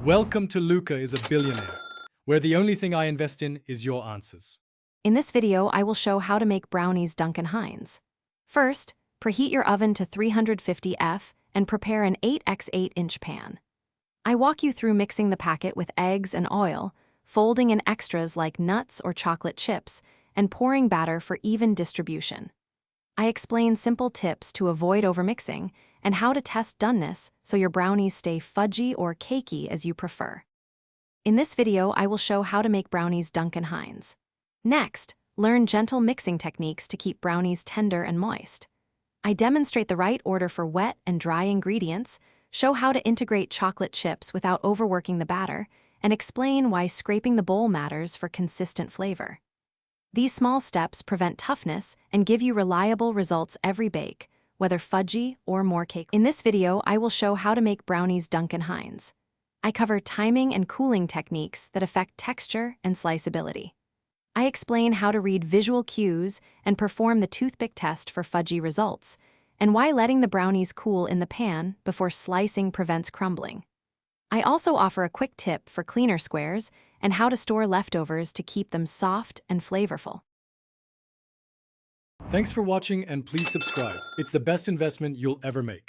Welcome to Luca is a Billionaire, where the only thing I invest in is your answers. In this video, I will show how to make brownies Duncan Hines. First, preheat your oven to 350 F and prepare an 8x8-inch pan. I walk you through mixing the packet with eggs and oil, folding in extras like nuts or chocolate chips, and pouring batter for even distribution. I explain simple tips to avoid overmixing and how to test doneness so your brownies stay fudgy or cakey as you prefer. In this video, I will show how to make brownies Duncan Hines. Next, learn gentle mixing techniques to keep brownies tender and moist. I demonstrate the right order for wet and dry ingredients, show how to integrate chocolate chips without overworking the batter, and explain why scraping the bowl matters for consistent flavor. These small steps prevent toughness and give you reliable results every bake, whether fudgy or more cake. In this video, I will show how to make brownies Duncan Hines. I cover timing and cooling techniques that affect texture and sliceability. I explain how to read visual cues and perform the toothpick test for fudgy results, and why letting the brownies cool in the pan before slicing prevents crumbling. I also offer a quick tip for cleaner squares and how to store leftovers to keep them soft and flavorful. Thanks for watching and please subscribe. It's the best investment you'll ever make.